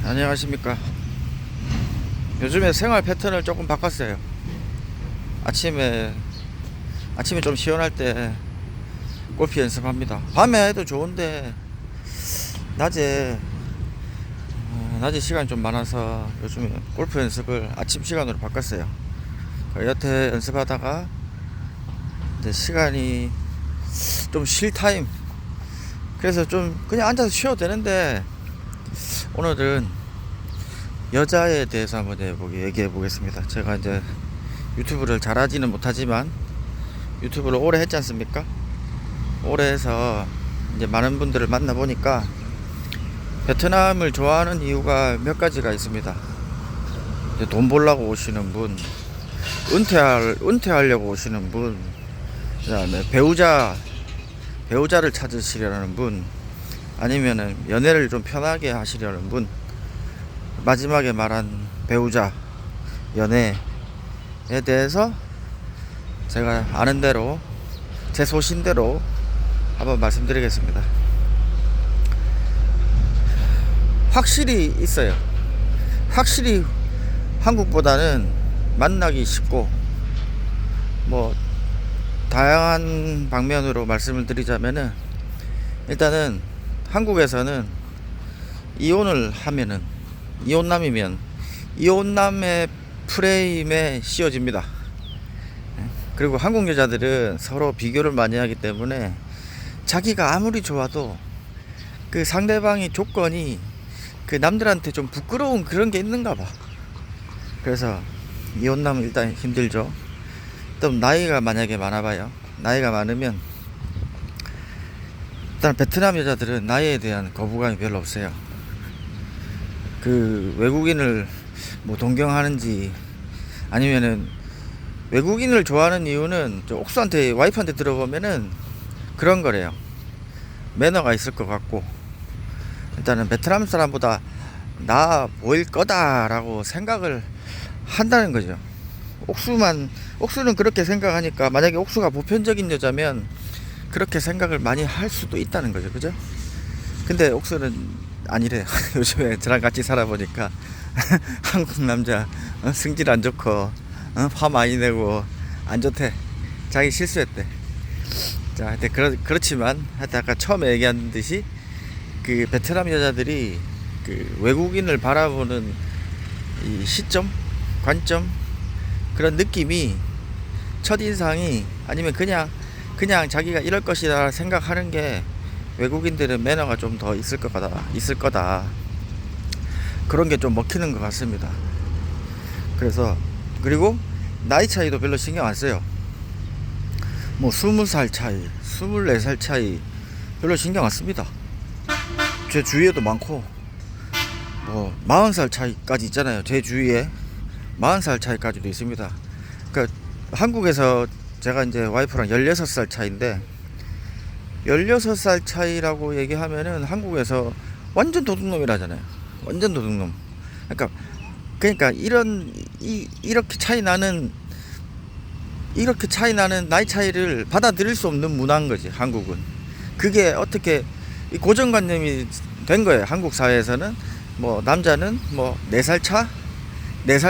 안녕하십니까. 요즘에 생활 패턴을 조금 바꿨어요. 아침에 좀 시원할 때 골프 연습합니다. 밤에 해도 좋은데 낮에 시간이 좀 많아서 요즘에 골프 연습을 아침 시간으로 바꿨어요. 여태 연습하다가 이제 시간이 좀 쉴 타임, 그래서 좀 그냥 앉아서 쉬어도 되는데 오늘은 여자에 대해서 한번 얘기해 보겠습니다. 제가 이제 유튜브를 잘하지는 못하지만 유튜브를 오래 했지 않습니까? 오래 해서 이제 많은 분들을 만나 보니까 베트남을 좋아하는 이유가 몇 가지가 있습니다. 이제 돈 벌려고 오시는 분, 은퇴하려고 오시는 분, 그다음에 배우자를 찾으시려는 분, 아니면은 연애를 좀 편하게 하시려는 분, 마지막에 말한 배우자, 연애에 대해서 제가 아는 대로 제 소신대로 한번 말씀드리겠습니다. 확실히 있어요. 확실히 한국보다는 만나기 쉽고, 뭐 다양한 방면으로 말씀을 드리자면은, 일단은 한국에서는 이혼남이면 이혼남의 프레임에 씌워집니다. 그리고 한국 여자들은 서로 비교를 많이 하기 때문에 자기가 아무리 좋아도 그 상대방의 조건이 그 남들한테 좀 부끄러운 그런 게 있는가 봐. 그래서 이혼남은 일단 힘들죠. 또 나이가 만약에 많아봐요. 나이가 많으면 일단 베트남 여자들은 나이에 대한 거부감이 별로 없어요. 그 외국인을 뭐 동경하는지, 아니면은 외국인을 좋아하는 이유는 저 옥수한테, 와이프한테 들어보면은 그런 거래요. 매너가 있을 것 같고, 일단은 베트남 사람보다 나아 보일 거다라고 생각을 한다는 거죠. 옥수는 그렇게 생각하니까, 만약에 옥수가 보편적인 여자면 그렇게 생각을 많이 할 수도 있다는 거죠. 그죠? 근데 옥수는 아니래요. 요즘에 저랑 같이 살아보니까 한국 남자 승질 안 좋고 화 많이 내고 안 좋대. 자기 실수했대. 자, 하여튼 그렇지만 하여튼 아까 처음에 얘기한 듯이 그 베트남 여자들이 그 외국인을 바라보는 이 시점, 관점, 그런 느낌이, 첫인상이, 아니면 그냥 자기가 이럴 것이다 생각하는 게, 외국인들은 매너가 좀 더 있을 거다. 그런 게 좀 먹히는 것 같습니다. 그리고 나이 차이도 별로 신경 안 써요. 뭐 20살 차이, 24살 차이 별로 신경 안 씁니다. 제 주위에도 많고, 뭐 40살 차이까지 있잖아요. 제 주위에 40살 차이까지도 있습니다. 그러니까 한국에서 제가 이제 와이프랑 16살 차인데, 16살 차이라고 얘기하면은 한국에서 완전 도둑놈이라잖아요. 완전 도둑놈. 그러니까 이렇게 차이 나는 나이 차이를 받아들일 수 없는 문화인 거지, 한국은. 그게 어떻게 고정관념이 된 거예요. 한국 사회에서는 뭐 남자는 뭐 4살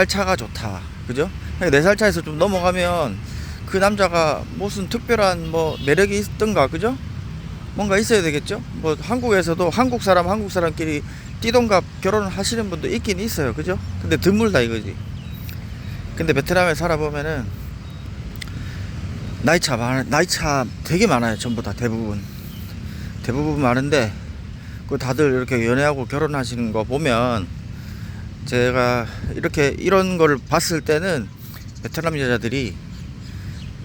차가 좋다. 그죠? 4살 차에서 좀 넘어가면 그 남자가 무슨 특별한 뭐 매력이 있던가, 그죠? 뭔가 있어야 되겠죠? 뭐 한국에서도 한국 사람끼리 띠동갑 결혼을 하시는 분도 있긴 있어요. 그죠? 근데 드물다 이거지. 근데 베트남에 살아보면은 나이 차 되게 많아요. 전부 다 대부분 많은데, 그 다들 이렇게 연애하고 결혼하시는 거 보면, 제가 이런 거를 봤을 때는 베트남 여자들이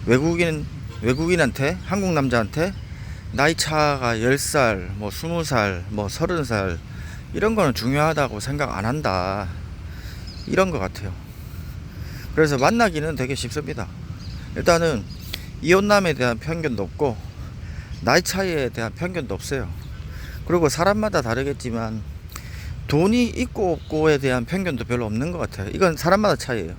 외국인한테, 한국 남자한테 나이 차가 10살, 뭐 20살, 뭐 30살 이런 거는 중요하다고 생각 안 한다, 이런 것 같아요. 그래서 만나기는 되게 쉽습니다. 일단은 이혼남에 대한 편견도 없고, 나이 차이에 대한 편견도 없어요. 그리고 사람마다 다르겠지만 돈이 있고 없고에 대한 편견도 별로 없는 것 같아요. 이건 사람마다 차이예요.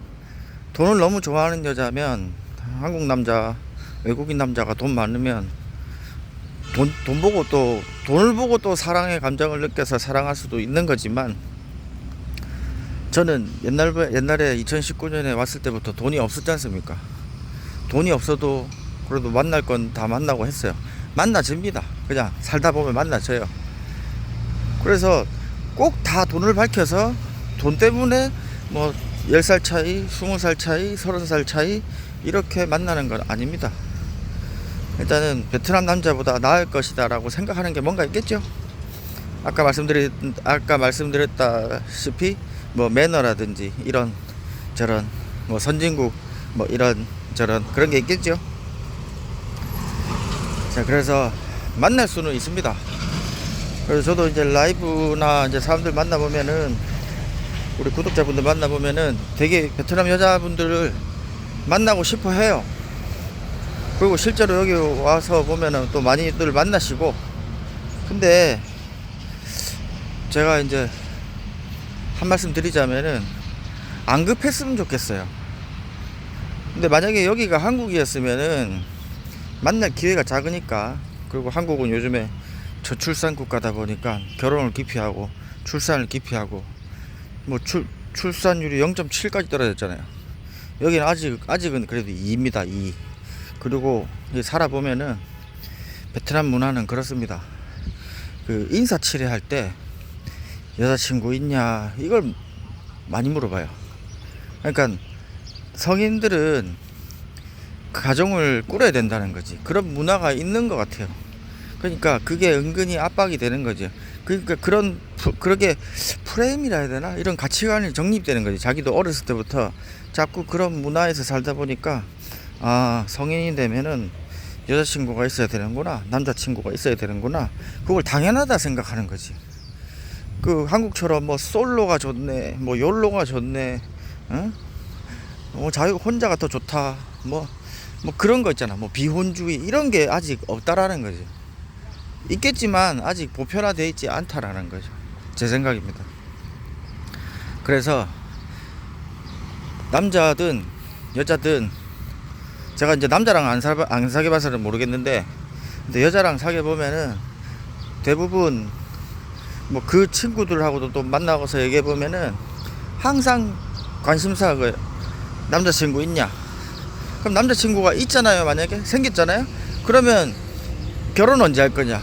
돈을 너무 좋아하는 여자면, 한국 남자, 외국인 남자가 돈 많으면 돈을 보고 또 사랑의 감정을 느껴서 사랑할 수도 있는 거지만, 저는 옛날에 2019년에 왔을 때부터 돈이 없었지 않습니까? 돈이 없어도 그래도 만날 건 다 만나고 했어요. 만나집니다. 그냥 살다 보면 만나져요. 그래서 꼭 다 돈을 밝혀서 돈 때문에 뭐 10살 차이, 20살 차이, 30살 차이 이렇게 만나는 건 아닙니다. 일단은 베트남 남자보다 나을 것이다 라고 생각하는 게 뭔가 있겠죠. 아까 말씀드렸다시피 뭐 매너라든지 이런 저런 뭐 선진국 뭐 이런 저런 그런 게 있겠죠. 자, 그래서 만날 수는 있습니다. 그래서 저도 이제 라이브나 이제 사람들 만나보면은, 우리 구독자분들 만나보면은 되게 베트남 여자분들을 만나고 싶어 해요. 그리고 실제로 여기 와서 보면은 또 많이들 만나시고. 근데 제가 이제 한 말씀 드리자면은 안 급했으면 좋겠어요. 근데 만약에 여기가 한국이었으면은 만날 기회가 작으니까, 그리고 한국은 요즘에 저출산 국가다 보니까 결혼을 기피하고 출산을 기피하고 뭐 출산율이 0.7까지 떨어졌잖아요. 여기는 아직은 그래도 2입니다. 2. 그리고 살아보면은 베트남 문화는 그렇습니다. 그 인사치레 할 때 여자친구 있냐 이걸 많이 물어봐요. 그러니까 성인들은 가정을 꾸려야 된다는 거지. 그런 문화가 있는 것 같아요. 그러니까 그게 은근히 압박이 되는 거죠. 그러니까 그렇게 프레임이라 해야 되나? 이런 가치관이 정립되는 거지. 자기도 어렸을 때부터 자꾸 그런 문화에서 살다 보니까, 아, 성인이 되면은 여자친구가 있어야 되는구나, 남자친구가 있어야 되는구나, 그걸 당연하다 생각하는 거지. 그 한국처럼 뭐 솔로가 좋네, 뭐 욜로가 좋네, 응? 뭐 자유 혼자가 더 좋다, 뭐 그런 거 있잖아. 뭐 비혼주의 이런 게 아직 없다라는 거지. 있겠지만 아직 보편화되어 있지 않다라는 거죠. 제 생각입니다. 그래서 남자든 여자든, 제가 이제 남자랑 안 사귀어 봐서는 모르겠는데, 근데 여자랑 사귀어 보면은 대부분 뭐 그 친구들하고도 또 만나서 얘기해 보면은 항상 관심사가 남자친구 있냐? 그럼 남자친구가 있잖아요. 만약에 생겼잖아요. 그러면 결혼 언제 할 거냐?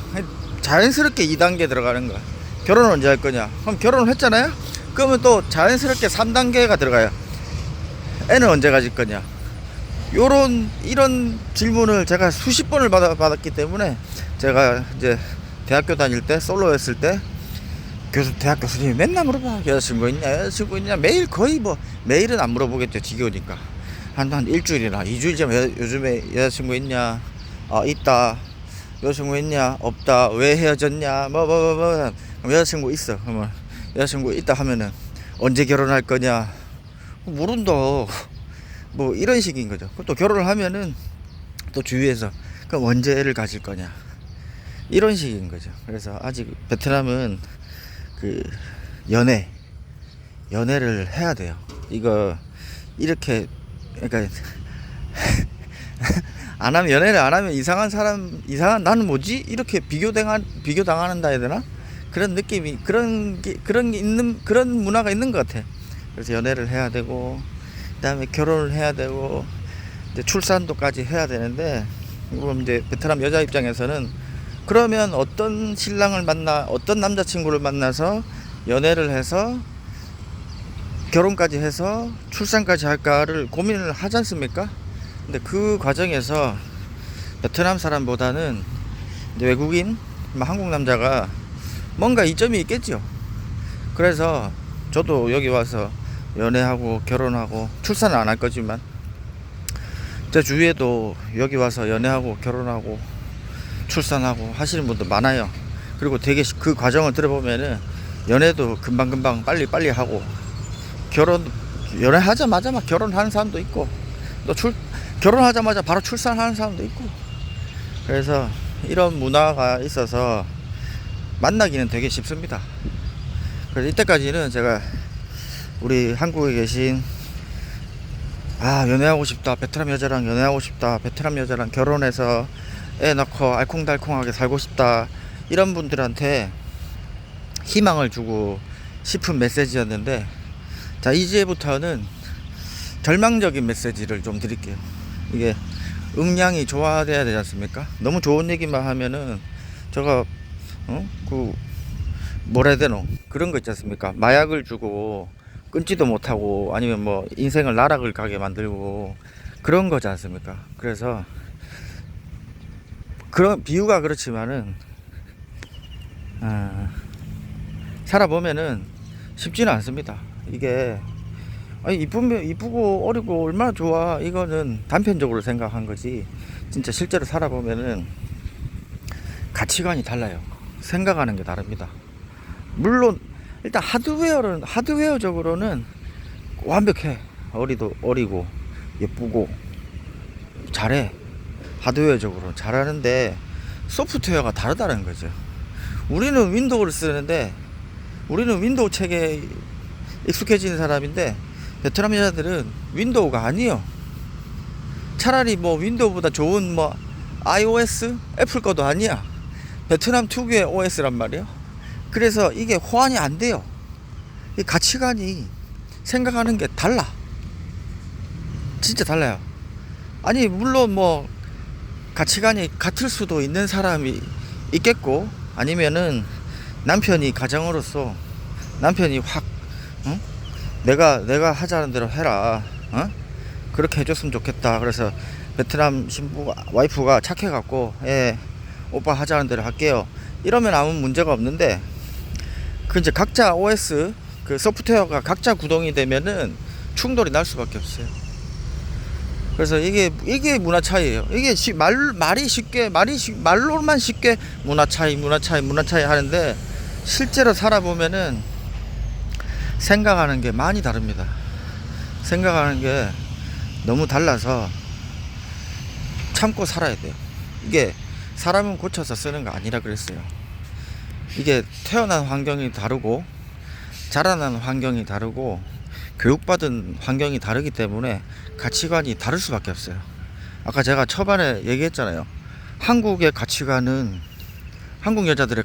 자연스럽게 2단계 들어가는 거야. 결혼 언제 할 거냐? 그럼 결혼을 했잖아요. 그러면 또 자연스럽게 3단계가 들어가요. 애는 언제 가질 거냐? 이런 질문을 제가 수십 번을 받았기 때문에, 제가 이제 대학교 다닐 때 솔로였을 때 대학 교수님이 맨날 물어봐. 여자친구 있냐? 매일, 거의 뭐 매일은 안 물어보겠죠. 지겨우니까. 한 일주일이나 2주일 전에 요즘에 여자친구 있냐? 있다. 여자친구 있냐? 없다. 왜 헤어졌냐? 그럼 여자친구 있어. 그러면 여자친구 있다 하면은 언제 결혼할 거냐? 모른다. 뭐 이런 식인 거죠. 또 결혼을 하면은 또 주위에서 그럼 언제 애를 가질 거냐? 이런 식인 거죠. 그래서 아직 베트남은 그 연애를 해야 돼요. 이거 이렇게, 그러니까 연애를 안 하면 이상한 나는 뭐지? 이렇게 비교당한다 해야 되나? 그런 느낌이, 그런 게 있는, 그런 문화가 있는 것 같아. 그래서 연애를 해야 되고, 그 다음에 결혼을 해야 되고, 이제 출산도까지 해야 되는데, 그럼 이제 베트남 여자 입장에서는, 그러면 어떤 신랑을 어떤 남자친구를 만나서 연애를 해서 결혼까지 해서 출산까지 할까를 고민을 하지 않습니까? 근데 그 과정에서 베트남 사람보다는 이제 외국인, 한국 남자가 뭔가 이점이 있겠죠. 그래서 저도 여기 와서 연애하고 결혼하고, 출산은 안 할 거지만 제 주위에도 여기 와서 연애하고 결혼하고 출산하고 하시는 분도 많아요. 그리고 되게 그 과정을 들어보면은 연애도 금방금방 빨리 하고, 연애하자마자 막 결혼하는 사람도 있고, 또 결혼하자마자 바로 출산하는 사람도 있고. 그래서 이런 문화가 있어서 만나기는 되게 쉽습니다. 그래서 이때까지는 제가 우리 한국에 계신, 연애하고 싶다, 베트남 여자랑 연애하고 싶다, 베트남 여자랑 결혼해서 애 낳고 알콩달콩하게 살고 싶다, 이런 분들한테 희망을 주고 싶은 메시지였는데, 자, 이제부터는 절망적인 메시지를 좀 드릴게요. 이게 음량이 좋아져야 되지 않습니까? 너무 좋은 얘기만 하면은 제가 뭐라 해야 되노, 그런 거 있지 않습니까? 마약을 주고 끊지도 못하고 아니면 뭐 인생을 나락을 가게 만들고 그런 거지 않습니까? 그래서 그런 비유가 그렇지만은 살아보면은 쉽지는 않습니다. 이게 아니, 이쁘고 어리고 얼마나 좋아, 이거는 단편적으로 생각한 거지, 진짜 실제로 살아보면은 가치관이 달라요. 생각하는 게 다릅니다. 물론 일단 하드웨어적으로는 완벽해. 어리고 예쁘고 잘해. 하드웨어적으로 잘하는데 소프트웨어가 다르다는 거죠. 우리는 윈도우를 쓰는데, 우리는 윈도우 체계에 익숙해지는 사람인데 베트남 여자들은 윈도우가 아니에요. 차라리 뭐 윈도우보다 좋은 뭐 iOS, 애플 거도 아니야. 베트남 특유의 OS란 말이에요. 그래서 이게 호환이 안 돼요. 이 가치관이, 생각하는 게 달라. 진짜 달라요. 아니 물론 뭐 가치관이 같을 수도 있는 사람이 있겠고, 아니면은 남편이 가정으로서 남편이 확 내가 하자는 대로 해라, 그렇게 해줬으면 좋겠다. 그래서 베트남 와이프가 착해갖고, 예, 오빠 하자는 대로 할게요, 이러면 아무 문제가 없는데, 그 이제 각자 OS 그 소프트웨어가 각자 구동이 되면은 충돌이 날 수밖에 없어요. 그래서 이게 문화 차이예요. 이게 말로만 쉽게 문화 차이 하는데, 실제로 살아보면은 생각하는 게 많이 다릅니다. 생각하는 게 너무 달라서 참고 살아야 돼요. 이게 사람은 고쳐서 쓰는 거 아니라 그랬어요. 이게 태어난 환경이 다르고 자라난 환경이 다르고 교육받은 환경이 다르기 때문에 가치관이 다를 수밖에 없어요. 아까 제가 초반에 얘기했잖아요. 한국 여자들의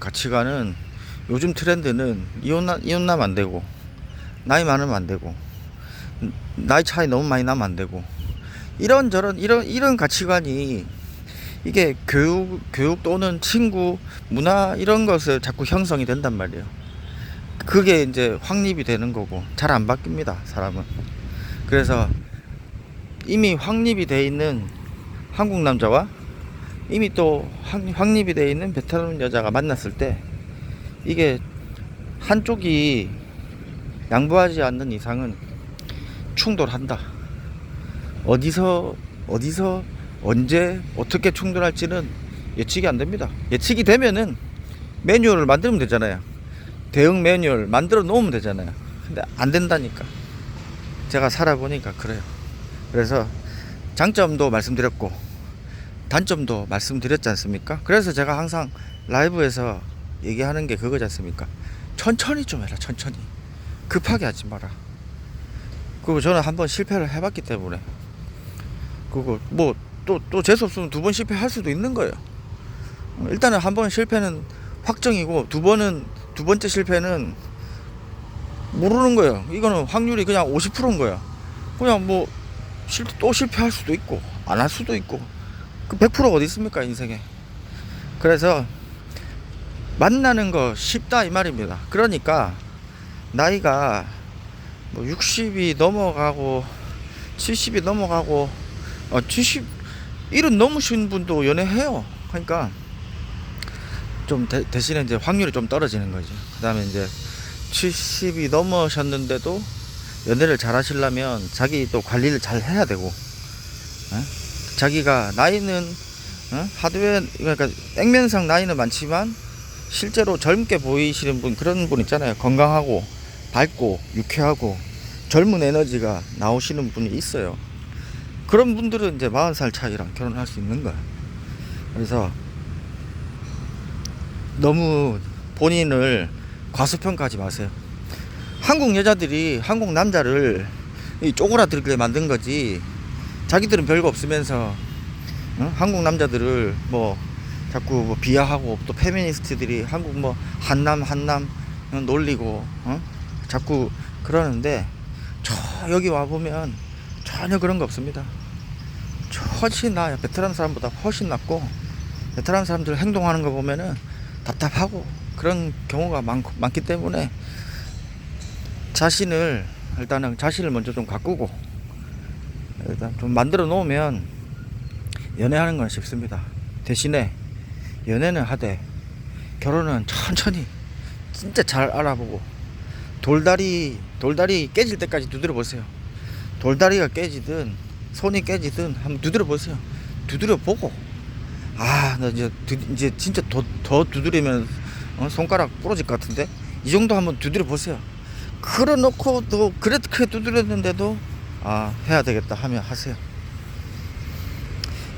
가치관은, 요즘 트렌드는 이혼나면 안 되고, 나이 많으면 안 되고, 나이 차이 너무 많이 나면 안 되고, 이런 가치관이, 이게 교육 또는 친구 문화 이런 것을 자꾸 형성이 된단 말이에요. 그게 이제 확립이 되는 거고, 잘 안 바뀝니다, 사람은. 그래서 이미 확립이 돼 있는 한국 남자와 이미 또 확립이 돼 있는 베트남 여자가 만났을 때, 이게 한쪽이 양보하지 않는 이상은 충돌한다. 어디서 언제 어떻게 충돌할지는 예측이 안 됩니다. 예측이 되면은 매뉴얼을 만들면 되잖아요. 대응 매뉴얼 만들어 놓으면 되잖아요. 근데 안 된다니까. 제가 살아보니까 그래요. 그래서 장점도 말씀드렸고 단점도 말씀드렸지 않습니까? 그래서 제가 항상 라이브에서 얘기하는 게 그거지 않습니까? 천천히 좀 해라. 천천히. 급하게 하지 마라. 그리고 저는 한번 실패를 해봤기 때문에, 그거 뭐 또 재수 없으면 두 번 실패할 수도 있는 거예요. 일단은 한 번 실패는 확정이고, 두 번째 실패는 모르는 거예요. 이거는 확률이 그냥 50%인 거야. 그냥 뭐 또 실패할 수도 있고 안 할 수도 있고, 그 100%가 어디 있습니까, 인생에. 그래서 만나는 거 쉽다 이 말입니다. 그러니까 나이가 뭐 60이 넘어가고 70이 넘어가고 71은 넘으신 분도 연애해요. 그러니까 좀 대신에 이제 확률이 좀 떨어지는 거죠. 그 다음에 이제 70이 넘으셨는데도 연애를 잘 하시려면 자기 또 관리를 잘 해야 되고, 자기가 나이는 하드웨어, 그러니까 액면상 나이는 많지만 실제로 젊게 보이시는 분, 그런 분 있잖아요. 건강하고 밝고 유쾌하고 젊은 에너지가 나오시는 분이 있어요. 그런 분들은 이제 40살 차이랑 결혼할 수 있는 거야. 그래서 너무 본인을 과소평가하지 마세요. 한국 여자들이 한국 남자를 쪼그라들게 만든 거지, 자기들은 별거 없으면서 한국 남자들을 뭐 자꾸 뭐 비하하고, 또 페미니스트들이 한국 뭐 한남 놀리고 자꾸 그러는데, 여기 와보면 전혀 그런 거 없습니다. 훨씬 나아요. 베트남 사람보다 훨씬 낫고, 베트남 사람들 행동하는 거 보면은 답답하고 그런 경우가 많기 때문에 일단은 자신을 먼저 좀 가꾸고 일단 좀 만들어 놓으면 연애하는 건 쉽습니다. 대신에 연애는 하되 결혼은 천천히 진짜 잘 알아보고, 돌다리 깨질 때까지 두드려 보세요. 돌다리가 깨지든 손이 깨지든 한번 두드려 보세요. 두드려 보고, 나 이제 진짜 더 두드리면 손가락 부러질 것 같은데, 이 정도 한번 두드려 보세요. 그래 놓고 또 그렇게 두드렸는데도 해야 되겠다 하면 하세요.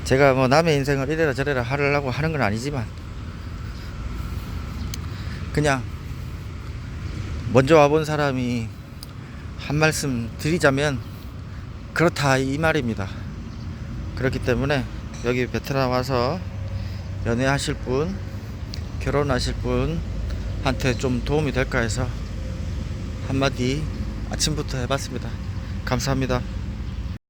제가 뭐 남의 인생을 이래라 저래라 하려고 하는 건 아니지만, 그냥 먼저 와본 사람이 한 말씀 드리자면 그렇다 이 말입니다. 그렇기 때문에 여기 베트남 와서 연애하실 분, 결혼하실 분한테 좀 도움이 될까 해서 한마디 아침부터 해봤습니다. 감사합니다.